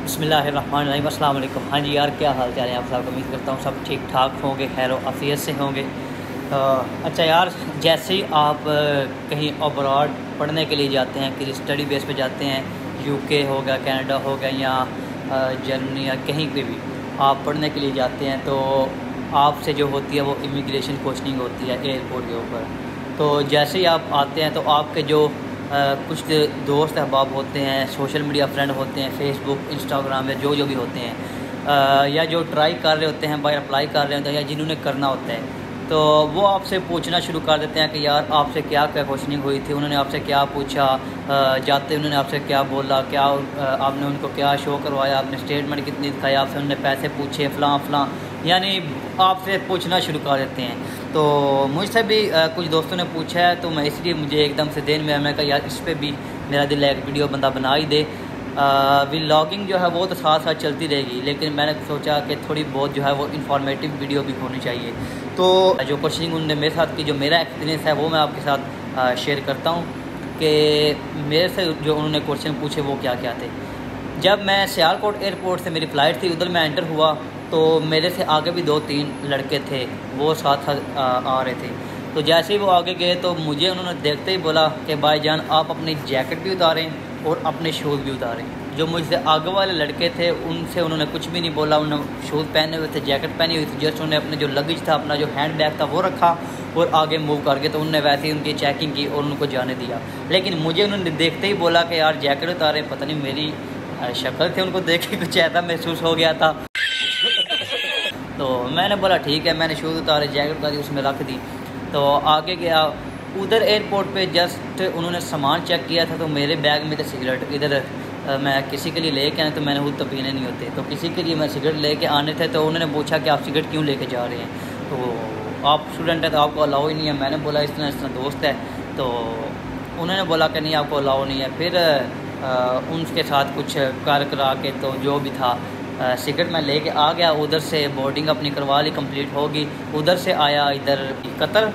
बिस्मिल्लाहिर्रहमानिर्रहीम, अस्सलाम वालेकुम। हाँ जी यार, क्या हाल चाल है आप सब? उम्मीद करता हूँ सब ठीक ठाक होंगे, खैर आफियत से होंगे। अच्छा यार, जैसे ही आप कहीं अब्रॉड पढ़ने के लिए जाते हैं, किसी स्टडी बेस पे जाते हैं, यूके हो गया, कनाडा हो गया, या जर्मनी या कहीं पे भी आप पढ़ने के लिए जाते हैं, तो आपसे जो होती है वो इमिग्रेशन क्वेश्चनिंग होती है एयरपोर्ट के ऊपर। तो जैसे ही आप आते हैं तो आपके जो कुछ दोस्त अहबाब होते हैं, सोशल मीडिया फ्रेंड होते हैं, फेसबुक इंस्टाग्राम में जो भी होते हैं, या जो ट्राई कर रहे होते हैं, बाय अप्लाई कर रहे होते हैं, या जिन्होंने करना होता है, तो वो आपसे पूछना शुरू कर देते हैं कि यार आपसे क्या क्या क्वेश्चनिंग हुई थी, उन्होंने आपसे क्या पूछा, जाते उन्होंने आपसे क्या बोला, क्या आपने उनको क्या शो करवाया, आपने स्टेटमेंट कितनी दिखाई, आपसे उन्होंने पैसे पूछे, फ़लाँ, यानी आपसे पूछना शुरू कर देते हैं। तो मुझसे भी कुछ दोस्तों ने पूछा है, तो मैं इसलिए मुझे एकदम से देन में मैंने कहा यार इस पर भी मेरा दिल है एक वीडियो बंदा बना ही दे। व्लॉगिंग जो है वो तो साथ साथ चलती रहेगी, लेकिन मैंने सोचा कि थोड़ी बहुत जो है वो इन्फॉर्मेटिव वीडियो भी होनी चाहिए। तो जो क्वेश्चनिंग उन्होंने मेरे साथ की, जो मेरा एक्सपीरियंस है वो मैं आपके साथ शेयर करता हूँ कि मेरे से जो उन्होंने क्वेश्चन पूछे वो क्या क्या थे। जब मैं सियालकोट एयरपोर्ट से मेरी फ़्लाइट थी, उधर मैं एंटर हुआ, तो मेरे से आगे भी 2-3 लड़के थे, वो साथ साथ आ रहे थे। तो जैसे ही वो आगे गए तो मुझे उन्होंने देखते ही बोला कि भाईजान आप अपनी जैकेट भी उतारें और अपने शूज़ भी उतारें। जो मुझसे आगे वाले लड़के थे उनसे उन्होंने कुछ भी नहीं बोला, उन्होंने शूज़ पहने हुए थे, जैकेट पहनी हुई थी, जस्ट उन्होंने अपने जो लगेज था, अपना जो हैंड बैग था वो रखा और आगे मूव करके, तो उन्होंने वैसे ही उनकी चेकिंग की और उनको जाने दिया। लेकिन मुझे उन्होंने देखते ही बोला कि यार जैकेट उतारें। पता नहीं मेरी शक्ल थी, उनको देख के कुछ ऐसा महसूस हो गया था। तो मैंने बोला ठीक है, मैंने शूज़ उतारे, जैकेट उतारी, उसमें रख दी। तो आगे गया, उधर एयरपोर्ट पे जस्ट उन्होंने सामान चेक किया था, तो मेरे बैग में थे सिगरेट। इधर मैं किसी के लिए लेके आया, तो मैंने खुद तो पीने नहीं होते, तो किसी के लिए मैं सिगरेट लेके आने थे। तो उन्होंने पूछा कि आप सिगरेट क्यों लेके जा रहे हैं, तो आप स्टूडेंट हैं तो आपको अलाउ ही नहीं है। मैंने बोला इस तरह दोस्त है, तो उन्होंने बोला कि नहीं आपको अलाउ नहीं है। फिर उनके साथ कुछ करा के तो जो भी था, सिगरेट मैं लेके आ गया। उधर से बोर्डिंग अपनी करवा ली, कंप्लीट होगी। उधर से आया इधर कतर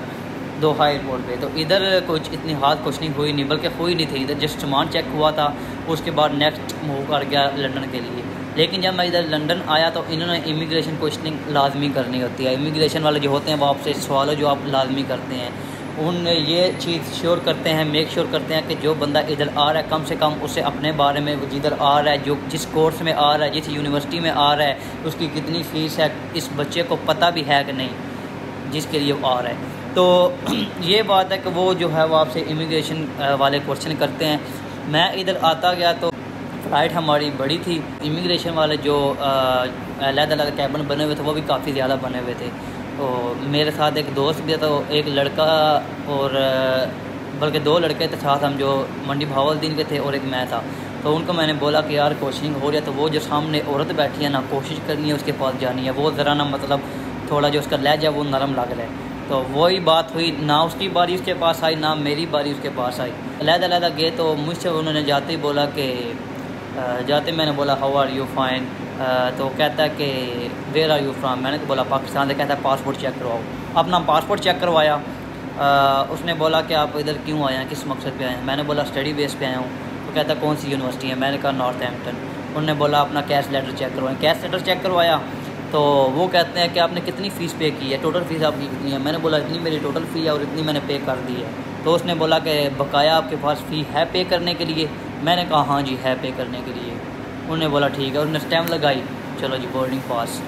दोहा एयरपोर्ट पे, तो इधर कुछ इतनी हाथ क्वेश्चनिंग हुई नहीं, बल्कि हुई नहीं थी। इधर जस्ट सामान चेक हुआ था, उसके बाद नेक्स्ट मूव कर गया लंदन के लिए। लेकिन जब मैं इधर लंदन आया तो इन्होंने इमिग्रेशन क्वेश्चनिंग लाजमी करनी होती है। इमिग्रेशन वाले जो होते हैं वो आपसे सवाल जो आप लाजमी करते हैं, उन ये चीज़ श्योर करते हैं, मेक श्योर करते हैं कि जो बंदा इधर आ रहा है कम से कम उसे अपने बारे में, वो जिधर आ रहा है, जो जिस कोर्स में आ रहा है, जिस यूनिवर्सिटी में आ रहा है, उसकी कितनी फ़ीस है, इस बच्चे को पता भी है कि नहीं जिसके लिए वो आ रहा है। तो ये बात है कि वो जो है वो आपसे इमिग्रेशन वाले क्वेश्चन करते हैं। मैं इधर आता गया तो फ़्लाइट हमारी बड़ी थी। इमिग्रेशन वाले जो अलग-अलग कैबिन बने हुए थे वो भी काफ़ी ज़्यादा बने हुए थे। तो मेरे साथ एक दोस्त भी था, तो एक लड़का और बल्कि 2 लड़के थे साथ, हम जो मंडी भावलदीन के थे, और एक मैं था। तो उनको मैंने बोला कि यार क्वेश्चनिंग हो रही है, तो वो जो सामने औरत बैठी है ना, कोशिश करनी है उसके पास जानी है, वो ज़रा ना मतलब थोड़ा जो उसका लहजा वो नरम लग रहा है। तो वही बात हुई, ना उसकी बारी उसके पास आई, ना मेरी बारी उसके पास आई। अलग-अलग गए तो मुझसे उन्होंने जाते ही बोला कि जाते मैंने बोला हाउ आर यू, फाइन। तो कहता है कि वेयर आर यू फ्राम। मैंने तो बोला पाकिस्तान से। कहता है पासपोर्ट चेक करवाओ। अपना पासपोर्ट चेक करवाया। उसने बोला कि आप इधर क्यों आए हैं, किस मकसद पे आए हैं। मैंने बोला स्टडी बेस पे आया हूँ। तो कहता कौन सी यूनिवर्सिटी है। मैंने कहा नॉर्थहैम्पटन। उन्होंने बोला अपना कैश लेटर चेक करवाएं। कैश लेटर चेक करवाया तो वो कहते हैं कि आपने कितनी फ़ीस पे की है, टोटल फ़ीस आपकी कितनी है। मैंने बोला इतनी मेरी टोटल फ़ी है और इतनी मैंने पे कर दी है। तो उसने बोला कि बकाया आपके पास फ़ी है पे करने के लिए। मैंने कहा हाँ जी है पे करने के लिए। उन्होंने बोला ठीक है, उन्होंने स्टैम्प लगाई, चलो जी बोर्डिंग पास,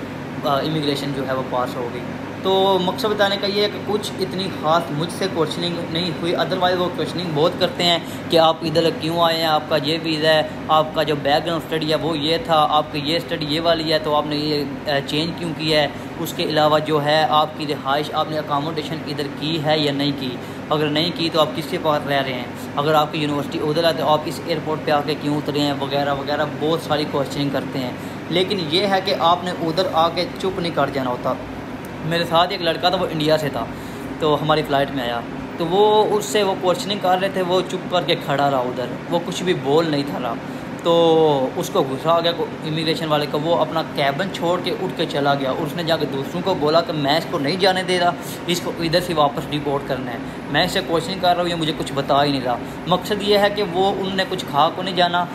इमिग्रेशन जो है वो पास हो गई। तो मकसद बताने का ये है कि कुछ इतनी ख़ास मुझसे क्वेश्चनिंग नहीं हुई। अदरवाइज़ वो क्वेश्चनिंग बहुत करते हैं कि आप इधर क्यों आए हैं, आपका ये वीज़ा है, आपका जो बैकग्राउंड स्टडी है वो ये था, आपकी ये स्टडी ये वाली है, तो आपने ये चेंज क्यों किया है। उसके अलावा जो है आपकी रिहाइश, आपने अकामोडेशन इधर की है या नहीं की, अगर नहीं की तो आप किसके पास रह रहे हैं, अगर आपकी यूनिवर्सिटी उधर है तो आप इस एयरपोर्ट पे आके क्यों उतरे हैं, वगैरह वगैरह बहुत सारी क्वेश्चनिंग करते हैं। लेकिन ये है कि आपने उधर आके चुप नहीं कर जाना होता। मेरे साथ एक लड़का था, वो इंडिया से था, तो हमारी फ़्लाइट में आया, तो वो उससे वो क्वेश्चनिंग कर रहे थे, वो चुप करके खड़ा रहा उधर, वो कुछ भी बोल नहीं था रहा। तो उसको गुस्सा आ गया इमिग्रेशन वाले को, वो अपना कैबिन छोड़ के उठ के चला गया। उसने जाकर दूसरों को बोला कि मैं इसको नहीं जाने दे रहा, इसको इधर से वापस डिपोर्ट करना है, मैं इससे क्वेश्चन कर रहा हूँ, ये मुझे कुछ बता ही नहीं रहा। मकसद ये है कि वो उनने कुछ खा को नहीं जाना,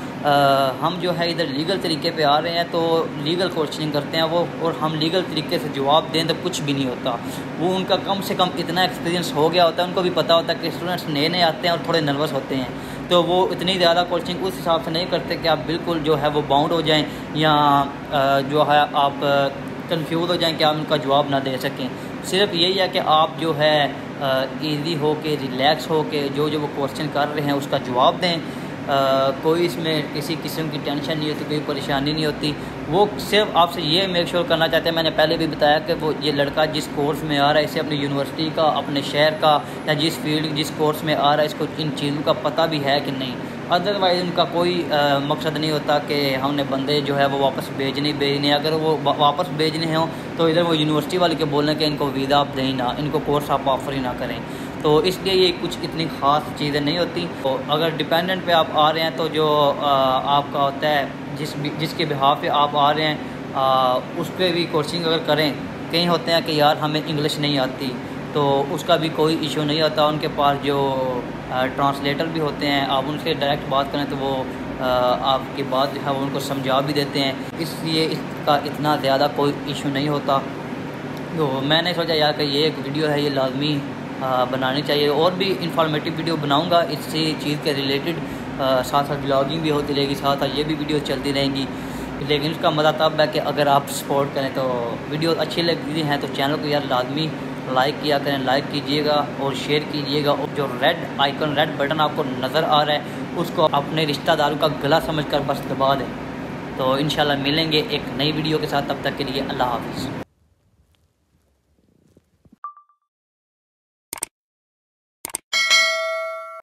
हम जो है इधर लीगल तरीके पे आ रहे हैं तो लीगल क्वेश्चनिंग करते हैं वो, और हम लीगल तरीके से जवाब दें तो कुछ भी नहीं होता। वो उनका कम से कम इतना एक्सपीरियंस हो गया होता है, उनको भी पता होता है कि स्टूडेंट्स नए नए आते हैं और थोड़े नर्वस होते हैं, तो वो इतनी ज़्यादा कोचिंग उस हिसाब से नहीं करते कि आप बिल्कुल जो है वो बाउंड हो जाएं या जो है आप कंफ्यूज हो जाएं कि आप उनका जवाब ना दे सकें। सिर्फ यही है कि आप जो है ईज़ी हो के रिलैक्स हो के जो जो वो क्वेश्चन कर रहे हैं उसका जवाब दें। कोई इसमें किसी किस्म की टेंशन नहीं होती, कोई परेशानी नहीं होती। वो सिर्फ आपसे ये मेक श्योर करना चाहते हैं, मैंने पहले भी बताया कि वो ये लड़का जिस कोर्स में आ रहा है इसे अपनी यूनिवर्सिटी का, अपने शहर का या जिस फील्ड जिस कोर्स में आ रहा है इसको इन चीज़ों का पता भी है कि नहीं। अदरवाइज़ उनका कोई मकसद नहीं होता कि हमने बंदे जो है वो वापस भेजने। अगर वो वापस भेजने हों तो इधर वो यूनिवर्सिटी वाले के बोलने के इनको वीज़ा आप दें ना, इनको कोर्स आप ऑफ़र ही ना करें। तो इसलिए ये कुछ इतनी ख़ास चीज़ें नहीं होती। तो अगर डिपेंडेंट पे आप आ रहे हैं तो जो आपका होता है जिसके बिहाफ पे आप आ रहे हैं उस पर भी कोचिंग अगर करें। कहीं होते हैं कि यार हमें इंग्लिश नहीं आती, तो उसका भी कोई इशू नहीं होता। उनके पास जो ट्रांसलेटर भी होते हैं, आप उनसे डायरेक्ट बात करें तो वो आपकी बात जो है वो उनको समझा भी देते हैं, इसलिए इसका इतना ज़्यादा कोई इशू नहीं होता। तो मैंने सोचा यार कि ये एक वीडियो है ये लाजमी बनानी चाहिए, और भी इंफॉर्मेटिव वीडियो बनाऊंगा इसी चीज़ के रिलेटेड, साथ साथ ब्लॉगिंग भी होती रहेगी, साथ साथ ये भी वीडियो चलती रहेंगी। लेकिन उसका मज़ा तब है कि अगर आप सपोर्ट करें। तो वीडियो अच्छी लगती हैं तो चैनल को यार लाजमी लाइक किया करें, लाइक कीजिएगा और शेयर कीजिएगा। और जो रेड बटन आपको नज़र आ रहा है उसको अपने रिश्तेदारों का गला समझकर बस दबा दें। तो इंशाल्लाह मिलेंगे एक नई वीडियो के साथ, तब तक के लिए अल्लाह हाफ़िज़।